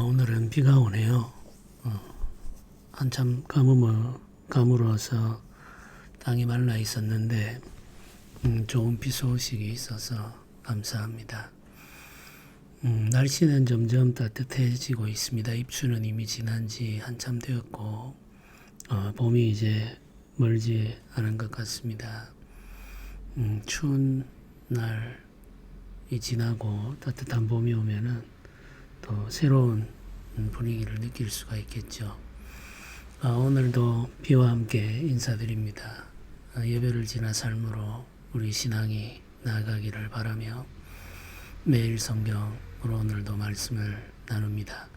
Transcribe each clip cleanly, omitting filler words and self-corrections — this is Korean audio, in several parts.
오늘은 비가 오네요. 한참 가물어서 땅이 말라 있었는데 좋은 비 소식이 있어서 감사합니다. 날씨는 점점 따뜻해지고 있습니다. 입추는 이미 지난 지 한참 되었고 봄이 이제 멀지 않은 것 같습니다. 추운 날이 지나고 따뜻한 봄이 오면은 또 새로운 분위기를 느낄 수가 있겠죠. 오늘도 비와 함께 인사드립니다. 예배를 지나 삶으로 우리 신앙이 나아가기를 바라며 매일 성경으로 오늘도 말씀을 나눕니다.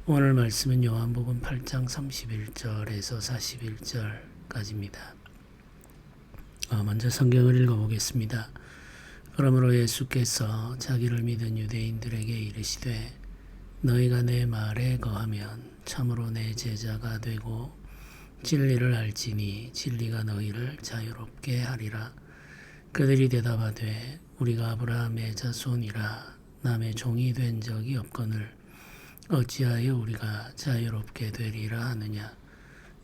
오늘 말씀은 요한복음 8장 31절에서 41절까지입니다. 먼저 성경을 읽어보겠습니다. 그러므로 예수께서 자기를 믿은 유대인들에게 이르시되 너희가 내 말에 거하면 참으로 내 제자가 되고 진리를 알지니 진리가 너희를 자유롭게 하리라. 그들이 대답하되 우리가 아브라함의 자손이라 남의 종이 된 적이 없거늘 어찌하여 우리가 자유롭게 되리라 하느냐.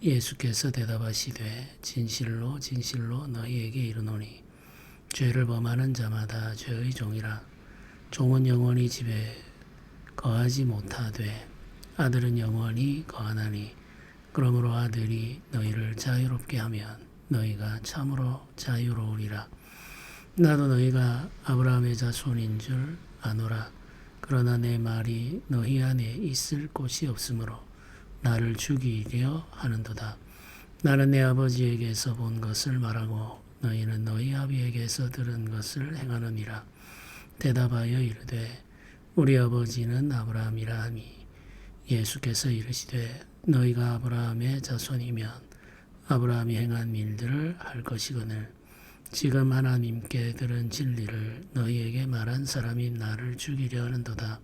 예수께서 대답하시되 진실로 진실로 너희에게 이르노니 죄를 범하는 자마다 죄의 종이라. 종은 영원히 집에 거하지 못하되 아들은 영원히 거하나니 그러므로 아들이 너희를 자유롭게 하면 너희가 참으로 자유로우리라. 나도 너희가 아브라함의 자손인 줄 아노라. 그러나 내 말이 너희 안에 있을 곳이 없으므로 나를 죽이려 하는도다. 나는 내 아버지에게서 본 것을 말하고 너희는 너희 아비에게서 들은 것을 행하느니라. 대답하여 이르되 우리 아버지는 아브라함이라 하니 예수께서 이르시되 너희가 아브라함의 자손이면 아브라함이 행한 일들을 할 것이거늘 지금 하나님께 들은 진리를 너희에게 말한 사람이 나를 죽이려 하는도다.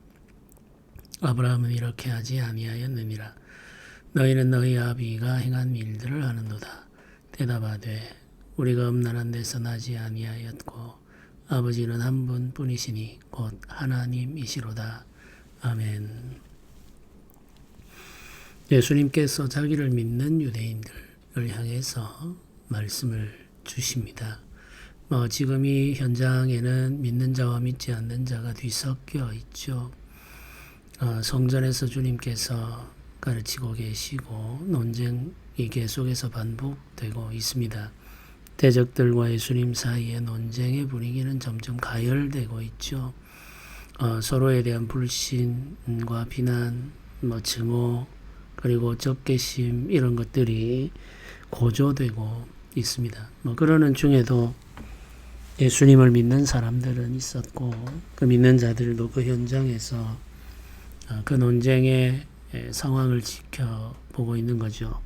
아브라함은 이렇게 하지 아니하였느니라. 너희는 너희 아비가 행한 일들을 하는도다. 대답하되 우리가 음란한 데서 나지 아니하였고 아버지는 한 분뿐이시니 곧 하나님이시로다. 아멘. 예수님께서 자기를 믿는 유대인들을 향해서 말씀을 주십니다. 지금 이 현장에는 믿는 자와 믿지 않는 자가 뒤섞여 있죠. 성전에서 주님께서 가르치고 계시고 논쟁이 계속해서 반복되고 있습니다. 대적들과 예수님 사이의 논쟁의 분위기는 점점 가열되고 있죠. 서로에 대한 불신과 비난, 증오, 그리고 적개심 이런 것들이 고조되고 있습니다. 그러는 중에도 예수님을 믿는 사람들은 있었고 그 믿는 자들도 그 현장에서 그 논쟁의 상황을 지켜보고 있는 거죠.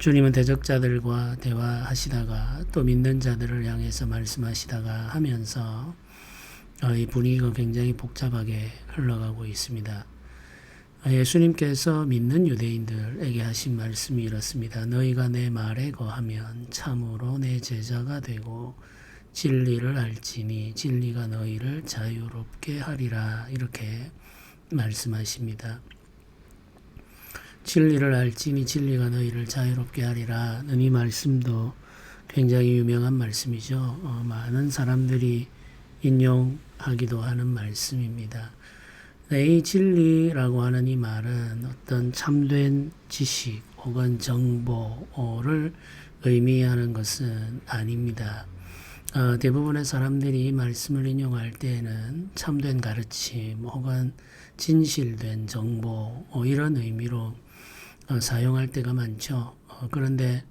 주님은 대적자들과 대화하시다가 또 믿는 자들을 향해서 말씀하시다가 하면서 이 분위기가 굉장히 복잡하게 흘러가고 있습니다. 예수님께서 믿는 유대인들에게 하신 말씀이 이렇습니다. 너희가 내 말에 거하면 참으로 내 제자가 되고 진리를 알지니 진리가 너희를 자유롭게 하리라. 이렇게 말씀하십니다. 진리를 알지니 진리가 너희를 자유롭게 하리라는 이 말씀도 굉장히 유명한 말씀이죠. 많은 사람들이 인용하기도 하는 말씀입니다. 이 진리라고 하는 이 말은 어떤 참된 지식 혹은 정보를 의미하는 것은 아닙니다. 대부분의 사람들이 이 말씀을 인용할 때에는 참된 가르침 혹은 진실된 정보 이런 의미로 사용할 때가 많죠. 그런데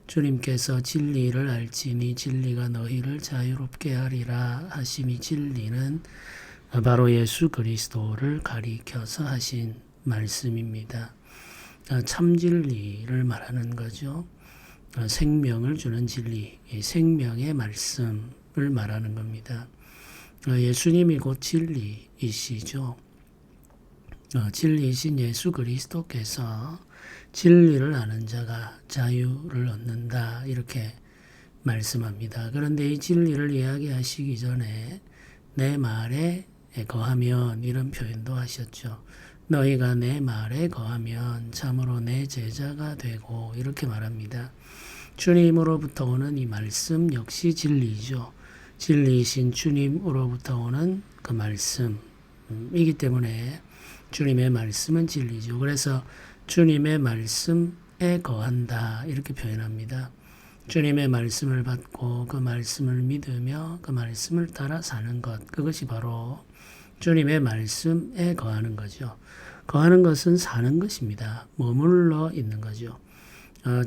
주님께서 진리를 알지니 진리가 너희를 자유롭게 하리라 하심이 진리는 바로 예수 그리스도를 가리켜서 하신 말씀입니다. 참 진리를 말하는 거죠. 생명을 주는 진리, 생명의 말씀을 말하는 겁니다. 예수님이 곧 진리이시죠. 진리이신 예수 그리스도께서 진리를 아는 자가 자유를 얻는다 이렇게 말씀합니다. 그런데 이 진리를 이야기하시기 전에 내 말에 거하면 이런 표현도 하셨죠. 너희가 내 말에 거하면 참으로 내 제자가 되고 이렇게 말합니다. 주님으로부터 오는 이 말씀 역시 진리이죠. 진리이신 주님으로부터 오는 그 말씀이기 때문에 주님의 말씀은 진리죠. 그래서 주님의 말씀에 거한다 이렇게 표현합니다. 주님의 말씀을 받고 그 말씀을 믿으며 그 말씀을 따라 사는 것, 그것이 바로 주님의 말씀에 거하는 거죠. 거하는 것은 사는 것입니다. 머물러 있는 거죠.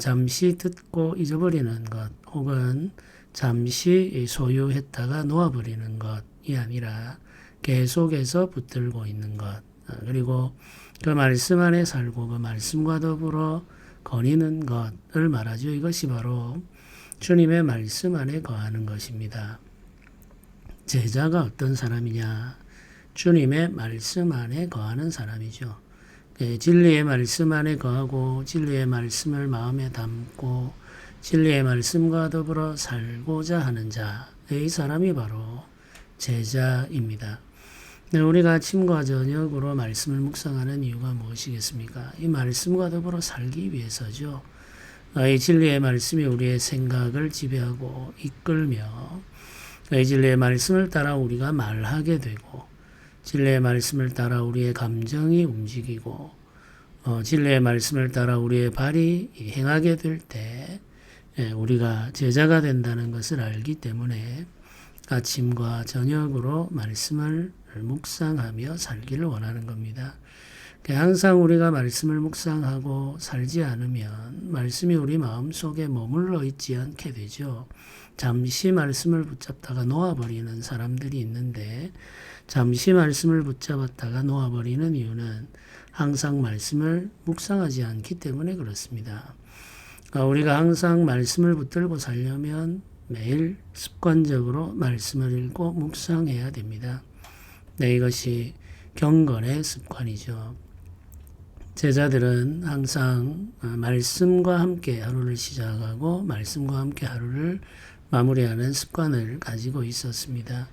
잠시 듣고 잊어버리는 것 혹은 잠시 소유했다가 놓아버리는 것이 아니라 계속해서 붙들고 있는 것, 그리고 그 말씀 안에 살고 그 말씀과 더불어 거니는 것을 말하죠. 이것이 바로 주님의 말씀 안에 거하는 것입니다. 제자가 어떤 사람이냐? 주님의 말씀 안에 거하는 사람이죠. 진리의 말씀 안에 거하고 진리의 말씀을 마음에 담고 진리의 말씀과 더불어 살고자 하는 자, 이 사람이 바로 제자입니다. 우리가 아침과 저녁으로 말씀을 묵상하는 이유가 무엇이겠습니까? 이 말씀과 더불어 살기 위해서죠. 이 진리의 말씀이 우리의 생각을 지배하고 이끌며 이 진리의 말씀을 따라 우리가 말하게 되고 진리의 말씀을 따라 우리의 감정이 움직이고 진리의 말씀을 따라 우리의 발이 행하게 될 때 우리가 제자가 된다는 것을 알기 때문에 아침과 저녁으로 말씀을 묵상하며 살기를 원하는 겁니다. 항상 우리가 말씀을 묵상하고 살지 않으면 말씀이 우리 마음속에 머물러 있지 않게 되죠. 잠시 말씀을 붙잡다가 놓아버리는 사람들이 있는데 잠시 말씀을 붙잡았다가 놓아버리는 이유는 항상 말씀을 묵상하지 않기 때문에 그렇습니다. 우리가 항상 말씀을 붙들고 살려면 매일 습관적으로 말씀을 읽고 묵상해야 됩니다. 이것이 경건의 습관이죠. 제자들은 항상 말씀과 함께 하루를 시작하고 말씀과 함께 하루를 마무리하는 습관을 가지고 있었습니다.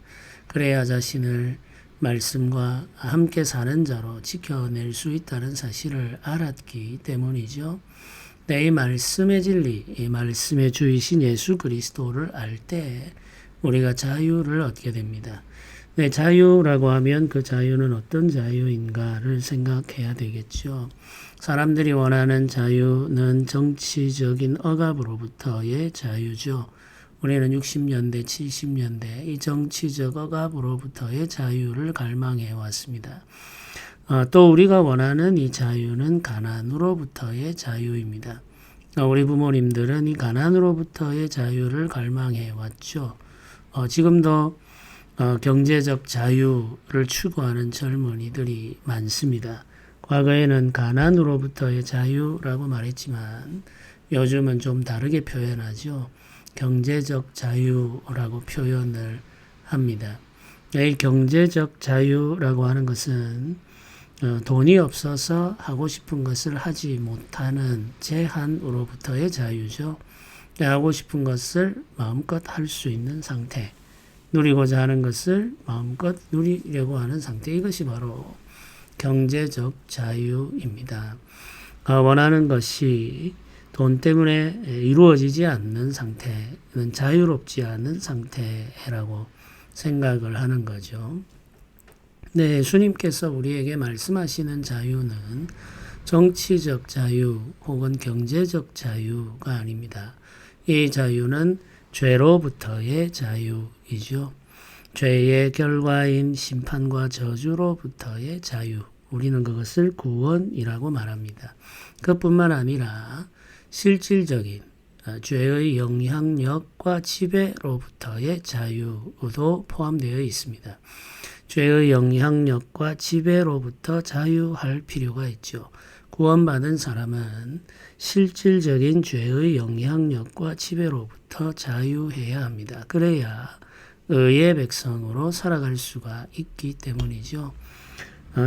그래야 자신을 말씀과 함께 사는 자로 지켜낼 수 있다는 사실을 알았기 때문이죠. 이 말씀의 진리, 이 말씀의 주이신 예수 그리스도를 알 때 우리가 자유를 얻게 됩니다. 자유라고 하면 그 자유는 어떤 자유인가를 생각해야 되겠죠. 사람들이 원하는 자유는 정치적인 억압으로부터의 자유죠. 우리는 60년대, 70년대 이 정치적 억압으로부터의 자유를 갈망해 왔습니다. 또 우리가 원하는 이 자유는 가난으로부터의 자유입니다. 우리 부모님들은 이 가난으로부터의 자유를 갈망해 왔죠. 지금도 경제적 자유를 추구하는 젊은이들이 많습니다. 과거에는 가난으로부터의 자유라고 말했지만 요즘은 좀 다르게 표현하죠. 경제적 자유라고 표현을 합니다. 이 경제적 자유라고 하는 것은 돈이 없어서 하고 싶은 것을 하지 못하는 제한으로부터의 자유죠. 하고 싶은 것을 마음껏 할 수 있는 상태, 누리고자 하는 것을 마음껏 누리려고 하는 상태, 이것이 바로 경제적 자유입니다. 원하는 것이 돈 때문에 이루어지지 않는 상태는 자유롭지 않은 상태라고 생각을 하는 거죠. 예수님께서 우리에게 말씀하시는 자유는 정치적 자유 혹은 경제적 자유가 아닙니다. 이 자유는 죄로부터의 자유이죠. 죄의 결과인 심판과 저주로부터의 자유. 우리는 그것을 구원이라고 말합니다. 그뿐만 아니라 실질적인 죄의 영향력과 지배로부터의 자유도 포함되어 있습니다. 죄의 영향력과 지배로부터 자유할 필요가 있죠. 구원받은 사람은 실질적인 죄의 영향력과 지배로부터 자유해야 합니다. 그래야 의의 백성으로 살아갈 수가 있기 때문이죠.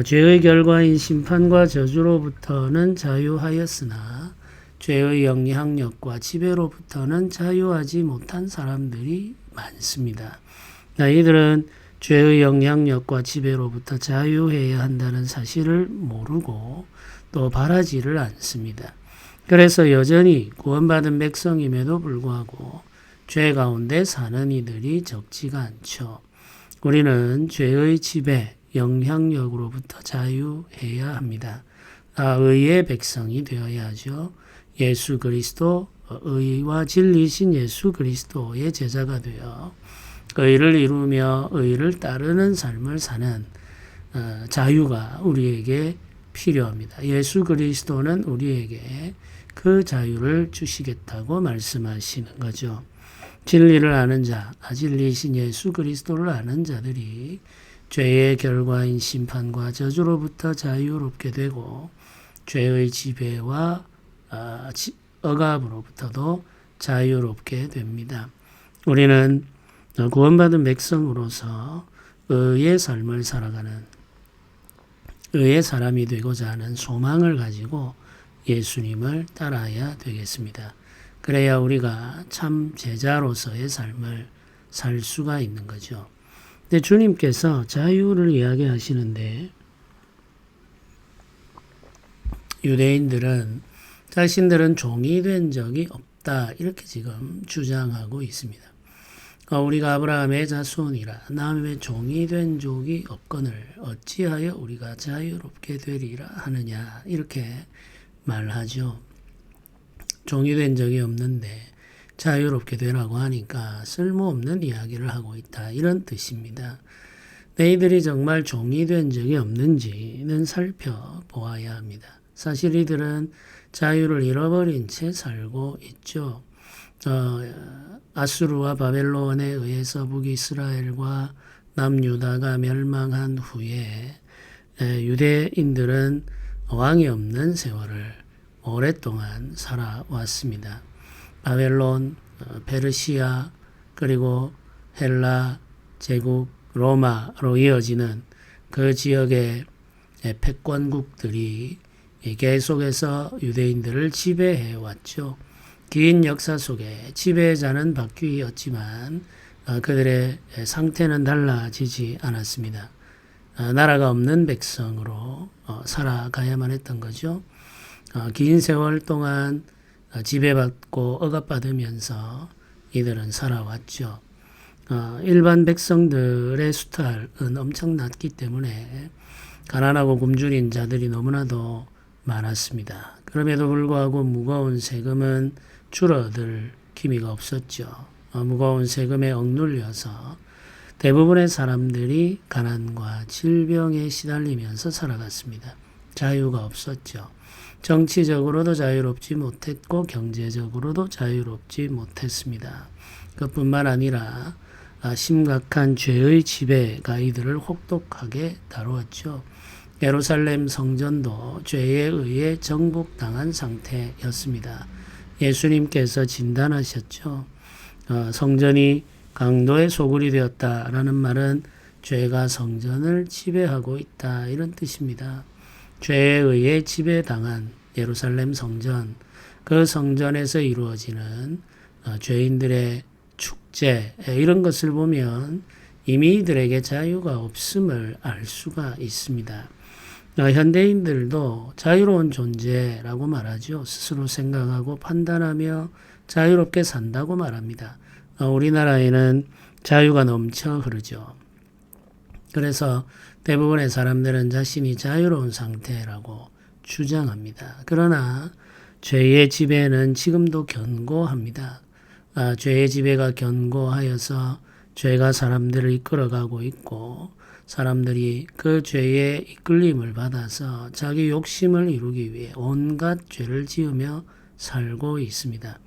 죄의 결과인 심판과 저주로부터는 자유하였으나 죄의 영향력과 지배로부터는 자유하지 못한 사람들이 많습니다. 이들은 죄의 영향력과 지배로부터 자유해야 한다는 사실을 모르고 또 바라지를 않습니다. 그래서 여전히 구원받은 백성임에도 불구하고 죄 가운데 사는 이들이 적지가 않죠. 우리는 죄의 지배, 영향력으로부터 자유해야 합니다. 의의 백성이 되어야 하죠. 예수 그리스도, 의와 진리신 예수 그리스도의 제자가 되어 의를 이루며 의를 따르는 삶을 사는 자유가 우리에게 필요합니다. 예수 그리스도는 우리에게 그 자유를 주시겠다고 말씀하시는 거죠. 진리를 아는 자, 진리이신 예수 그리스도를 아는 자들이 죄의 결과인 심판과 저주로부터 자유롭게 되고 죄의 지배와 억압으로부터도 자유롭게 됩니다. 우리는 구원받은 백성으로서 의의 삶을 살아가는 의의 사람이 되고자 하는 소망을 가지고 예수님을 따라야 되겠습니다. 그래야 우리가 참 제자로서의 삶을 살 수가 있는 거죠. 근데 주님께서 자유를 이야기하시는데 유대인들은 자신들은 종이 된 적이 없다 이렇게 지금 주장하고 있습니다. 우리가 아브라함의 자손이라 남의 종이 된 적이 없거늘 어찌하여 우리가 자유롭게 되리라 하느냐 이렇게 말하죠. 종이 된 적이 없는데 자유롭게 되라고 하니까 쓸모없는 이야기를 하고 있다 이런 뜻입니다. 너희들이 정말 종이 된 적이 없는지는 살펴보아야 합니다. 사실 이들은 자유를 잃어버린 채 살고 있죠. 아수르와 바벨론에 의해서 북이스라엘과 남유다가 멸망한 후에 유대인들은 왕이 없는 세월을 오랫동안 살아왔습니다. 바벨론, 페르시아, 그리고 헬라, 제국, 로마로 이어지는 그 지역의 패권국들이 계속해서 유대인들을 지배해 왔죠. 긴 역사 속에 지배자는 바뀌었지만 그들의 상태는 달라지지 않았습니다. 나라가 없는 백성으로 살아가야만 했던 거죠. 긴 세월 동안 지배받고 억압받으면서 이들은 살아왔죠. 일반 백성들의 수탈은 엄청났기 때문에 가난하고 굶주린 자들이 너무나도 많았습니다. 그럼에도 불구하고 무거운 세금은 줄어들 기미가 없었죠. 무거운 세금에 억눌려서 대부분의 사람들이 가난과 질병에 시달리면서 살아갔습니다. 자유가 없었죠. 정치적으로도 자유롭지 못했고 경제적으로도 자유롭지 못했습니다. 그뿐만 아니라 심각한 죄의 지배가 이들을 혹독하게 다루었죠. 예루살렘 성전도 죄에 의해 정복당한 상태였습니다. 예수님께서 진단하셨죠. 성전이 강도의 소굴이 되었다라는 말은 죄가 성전을 지배하고 있다 이런 뜻입니다. 죄에 의해 지배당한 예루살렘 성전, 그 성전에서 이루어지는 죄인들의 축제 이런 것을 보면 이미 이들에게 자유가 없음을 알 수가 있습니다. 현대인들도 자유로운 존재라고 말하죠. 스스로 생각하고 판단하며 자유롭게 산다고 말합니다. 우리나라에는 자유가 넘쳐 흐르죠. 그래서 대부분의 사람들은 자신이 자유로운 상태라고 주장합니다. 그러나 죄의 지배는 지금도 견고합니다. 죄의 지배가 견고하여서 죄가 사람들을 이끌어가고 있고 사람들이 그 죄의 이끌림을 받아서 자기 욕심을 이루기 위해 온갖 죄를 지으며 살고 있습니다.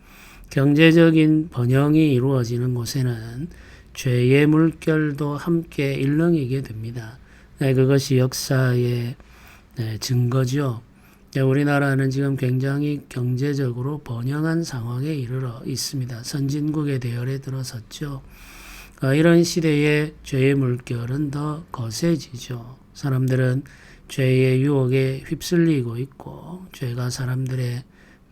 경제적인 번영이 이루어지는 곳에는 죄의 물결도 함께 일렁이게 됩니다. 그것이 역사의 증거죠. 우리나라는 지금 굉장히 경제적으로 번영한 상황에 이르러 있습니다. 선진국의 대열에 들어섰죠. 이런 시대에 죄의 물결은 더 거세지죠. 사람들은 죄의 유혹에 휩쓸리고 있고 죄가 사람들의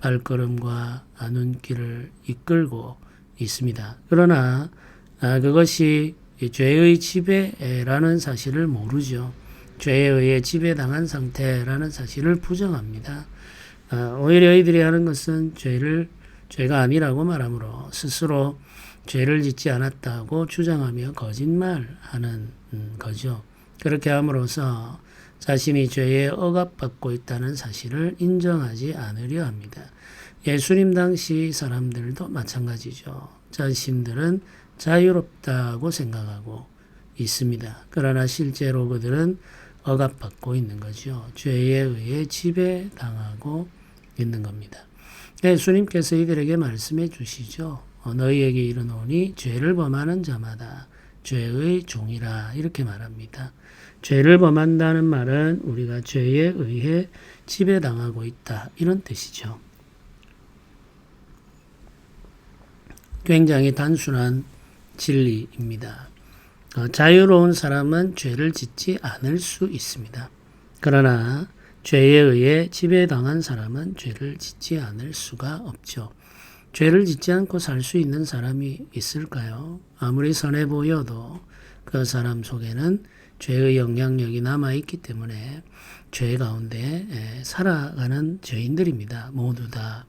발걸음과 눈길을 이끌고 있습니다. 그러나 그것이 이 죄의 지배라는 사실을 모르죠. 죄에 의해 지배당한 상태라는 사실을 부정합니다. 오히려 이들이 하는 것은 죄가 아니라고 말하므로 스스로 죄를 짓지 않았다고 주장하며 거짓말하는 거죠. 그렇게 함으로써 자신이 죄에 억압받고 있다는 사실을 인정하지 않으려 합니다. 예수님 당시 사람들도 마찬가지죠. 자신들은 자유롭다고 생각하고 있습니다. 그러나 실제로 그들은 억압받고 있는 거죠. 죄에 의해 지배당하고 있는 겁니다. 예수님께서 이들에게 말씀해 주시죠. 너희에게 이르노니 죄를 범하는 자마다 죄의 종이라 이렇게 말합니다. 죄를 범한다는 말은 우리가 죄에 의해 지배당하고 있다 이런 뜻이죠. 굉장히 단순한 진리입니다. 자유로운 사람은 죄를 짓지 않을 수 있습니다. 그러나 죄에 의해 지배당한 사람은 죄를 짓지 않을 수가 없죠. 죄를 짓지 않고 살 수 있는 사람이 있을까요? 아무리 선해 보여도 그 사람 속에는 죄의 영향력이 남아있기 때문에 죄 가운데 살아가는 죄인들입니다. 모두 다.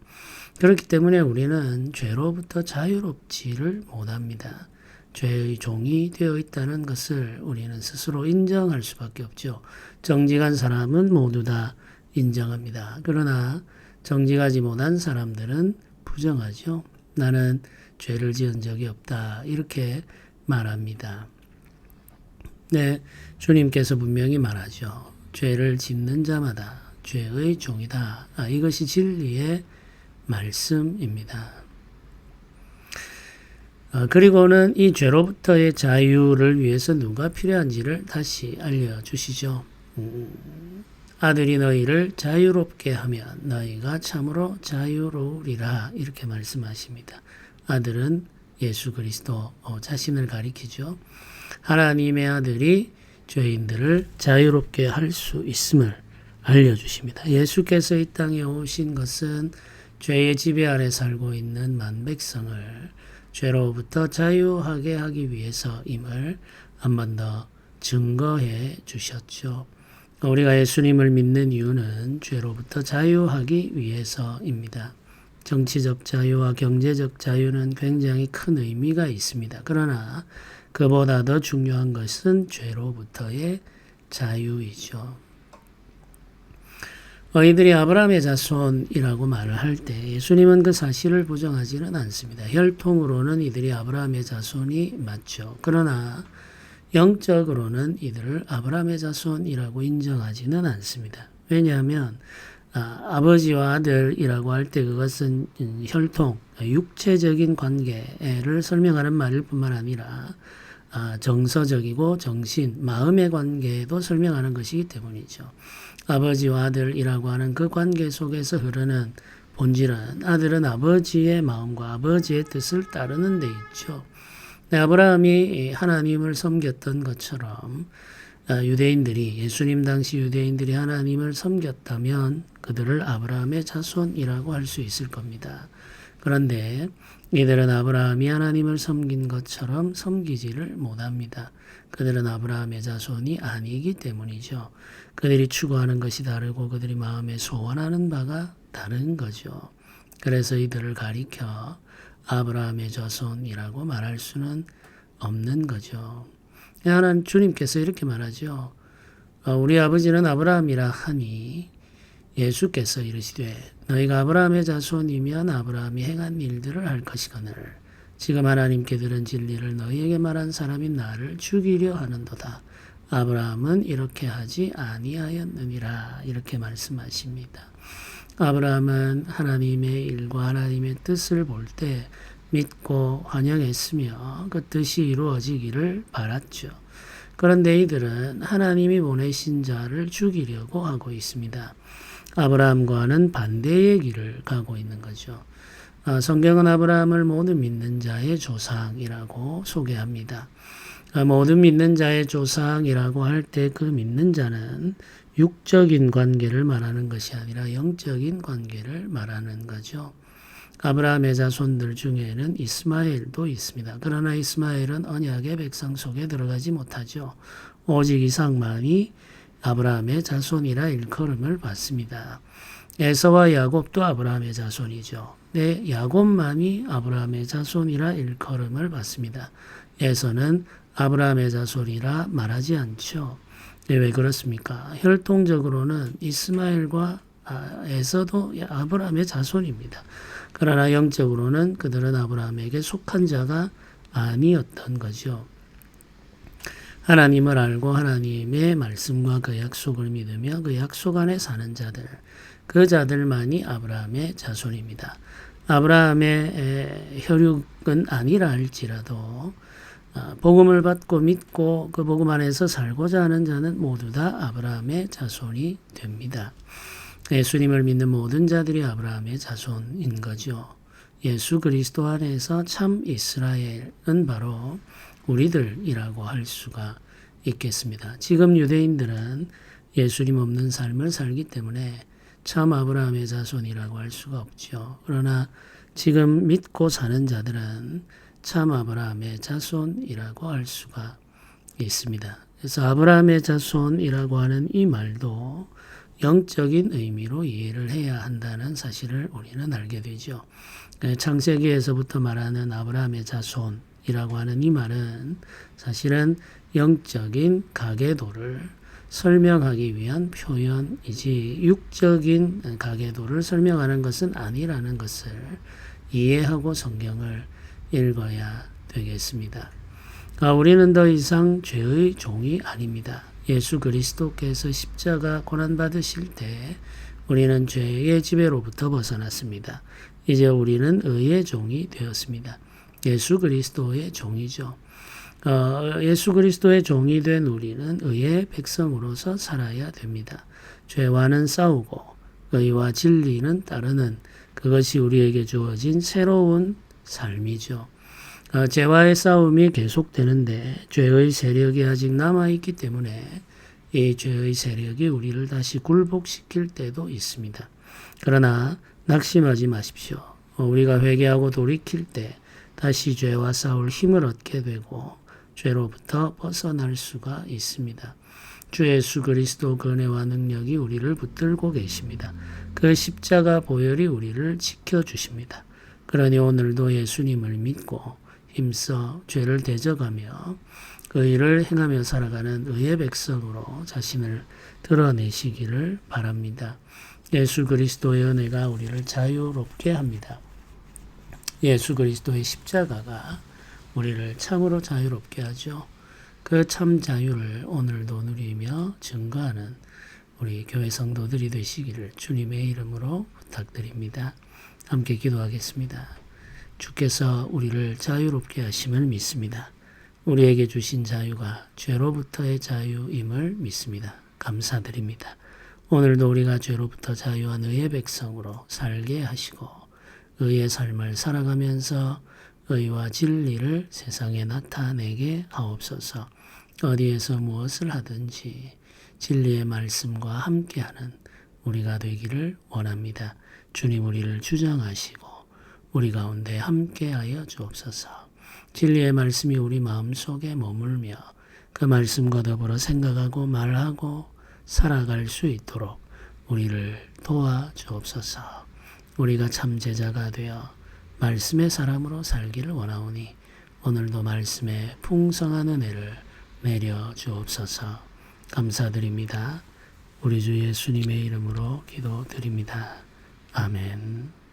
그렇기 때문에 우리는 죄로부터 자유롭지를 못합니다. 죄의 종이 되어 있다는 것을 우리는 스스로 인정할 수밖에 없죠. 정직한 사람은 모두 다 인정합니다. 그러나 정직하지 못한 사람들은 부정하죠. 나는 죄를 지은 적이 없다. 이렇게 말합니다. 네, 주님께서 분명히 말하죠. 죄를 짓는 자마다 죄의 종이다. 이것이 진리의 말씀입니다. 그리고는 이 죄로부터의 자유를 위해서 누가 필요한지를 다시 알려주시죠. 아들이 너희를 자유롭게 하면 너희가 참으로 자유로우리라 이렇게 말씀하십니다. 아들은 예수 그리스도 자신을 가리키죠. 하나님의 아들이 죄인들을 자유롭게 할 수 있음을 알려주십니다. 예수께서 이 땅에 오신 것은 죄의 지배 아래 살고 있는 만백성을 죄로부터 자유하게 하기 위해서임을 한 번 더 증거해 주셨죠. 우리가 예수님을 믿는 이유는 죄로부터 자유하기 위해서입니다. 정치적 자유와 경제적 자유는 굉장히 큰 의미가 있습니다. 그러나 그보다 더 중요한 것은 죄로부터의 자유이죠. 이들이 아브라함의 자손이라고 말을 할 때 예수님은 그 사실을 부정하지는 않습니다. 혈통으로는 이들이 아브라함의 자손이 맞죠. 그러나 영적으로는 이들을 아브라함의 자손이라고 인정하지는 않습니다. 왜냐하면 아버지와 아들이라고 할 때 그것은 혈통, 육체적인 관계를 설명하는 말일 뿐만 아니라 정서적이고 정신, 마음의 관계도 설명하는 것이기 때문이죠. 아버지와 아들이라고 하는 그 관계 속에서 흐르는 본질은 아들은 아버지의 마음과 아버지의 뜻을 따르는 데 있죠. 아브라함이 하나님을 섬겼던 것처럼 유대인들이 예수님 당시 유대인들이 하나님을 섬겼다면 그들을 아브라함의 자손이라고 할 수 있을 겁니다. 그런데 이들은 아브라함이 하나님을 섬긴 것처럼 섬기지를 못합니다. 그들은 아브라함의 자손이 아니기 때문이죠. 그들이 추구하는 것이 다르고 그들이 마음에 소원하는 바가 다른 거죠. 그래서 이들을 가리켜 아브라함의 자손이라고 말할 수는 없는 거죠. 하나님 주님께서 이렇게 말하죠. 우리 아버지는 아브라함이라 하니 예수께서 이르시되 너희가 아브라함의 자손이면 아브라함이 행한 일들을 할 것이거늘 지금 하나님께 들은 진리를 너희에게 말한 사람이 나를 죽이려 하는도다. 아브라함은 이렇게 하지 아니하였느니라 이렇게 말씀하십니다. 아브라함은 하나님의 일과 하나님의 뜻을 볼 때 믿고 환영했으며 그 뜻이 이루어지기를 바랐죠. 그런데 이들은 하나님이 보내신 자를 죽이려고 하고 있습니다. 아브라함과는 반대의 길을 가고 있는 거죠. 성경은 아브라함을 모든 믿는 자의 조상이라고 소개합니다. 모든 믿는 자의 조상이라고 할 때 그 믿는 자는 육적인 관계를 말하는 것이 아니라 영적인 관계를 말하는 거죠. 아브라함의 자손들 중에는 이스마엘도 있습니다. 그러나 이스마엘은 언약의 백성 속에 들어가지 못하죠. 오직 이삭만이 아브라함의 자손이라 일컬음을 받습니다. 에서와 야곱도 아브라함의 자손이죠. 네, 야곱만이 아브라함의 자손이라 일컬음을 받습니다. 에서는 아브라함의 자손이라 말하지 않죠. 네, 왜 그렇습니까? 혈통적으로는 이스마엘과 에서도 아브라함의 자손입니다. 그러나 영적으로는 그들은 아브라함에게 속한 자가 아니었던 거죠. 하나님을 알고 하나님의 말씀과 그 약속을 믿으며 그 약속 안에 사는 자들, 그 자들만이 아브라함의 자손입니다. 아브라함의 혈육은 아니라 할지라도 복음을 받고 믿고 그 복음 안에서 살고자 하는 자는 모두 다 아브라함의 자손이 됩니다. 예수님을 믿는 모든 자들이 아브라함의 자손인 거죠. 예수 그리스도 안에서 참 이스라엘은 바로 우리들이라고 할 수가 있겠습니다. 지금 유대인들은 예수님 없는 삶을 살기 때문에 참 아브라함의 자손이라고 할 수가 없죠. 그러나 지금 믿고 사는 자들은 참 아브라함의 자손이라고 할 수가 있습니다. 그래서 아브라함의 자손이라고 하는 이 말도 영적인 의미로 이해를 해야 한다는 사실을 우리는 알게 되죠. 창세기에서부터 말하는 아브라함의 자손이라고 하는 이 말은 사실은 영적인 가계도를 설명하기 위한 표현이지 육적인 가계도를 설명하는 것은 아니라는 것을 이해하고 성경을 읽어야 되겠습니다. 우리는 더 이상 죄의 종이 아닙니다. 예수 그리스도께서 십자가 고난받으실 때 우리는 죄의 지배로부터 벗어났습니다. 이제 우리는 의의 종이 되었습니다. 예수 그리스도의 종이죠. 예수 그리스도의 종이 된 우리는 의의 백성으로서 살아야 됩니다. 죄와는 싸우고 의와 진리는 따르는 그것이 우리에게 주어진 새로운 삶이죠. 죄와의 싸움이 계속되는데 죄의 세력이 아직 남아있기 때문에 이 죄의 세력이 우리를 다시 굴복시킬 때도 있습니다. 그러나 낙심하지 마십시오. 우리가 회개하고 돌이킬 때 다시 죄와 싸울 힘을 얻게 되고 죄로부터 벗어날 수가 있습니다. 주 예수 그리스도 은혜와 능력이 우리를 붙들고 계십니다. 그 십자가 보혈이 우리를 지켜주십니다. 그러니 오늘도 예수님을 믿고 힘써 죄를 대적하며 그 일을 행하며 살아가는 의의 백성으로 자신을 드러내시기를 바랍니다. 예수 그리스도의 은혜가 우리를 자유롭게 합니다. 예수 그리스도의 십자가가 우리를 참으로 자유롭게 하죠. 그 참 자유를 오늘도 누리며 증거하는 우리 교회 성도들이 되시기를 주님의 이름으로 부탁드립니다. 함께 기도하겠습니다. 주께서 우리를 자유롭게 하심을 믿습니다. 우리에게 주신 자유가 죄로부터의 자유임을 믿습니다. 감사드립니다. 오늘도 우리가 죄로부터 자유한 의의 백성으로 살게 하시고 의의 삶을 살아가면서 의와 진리를 세상에 나타내게 하옵소서. 어디에서 무엇을 하든지 진리의 말씀과 함께하는 우리가 되기를 원합니다. 주님 우리를 주장하시고 우리 가운데 함께하여 주옵소서. 진리의 말씀이 우리 마음속에 머물며 그 말씀과 더불어 생각하고 말하고 살아갈 수 있도록 우리를 도와주옵소서. 우리가 참 제자가 되어 말씀의 사람으로 살기를 원하오니 오늘도 말씀에 풍성한 은혜를 내려 주옵소서. 감사드립니다. 우리 주 예수님의 이름으로 기도드립니다. 아멘.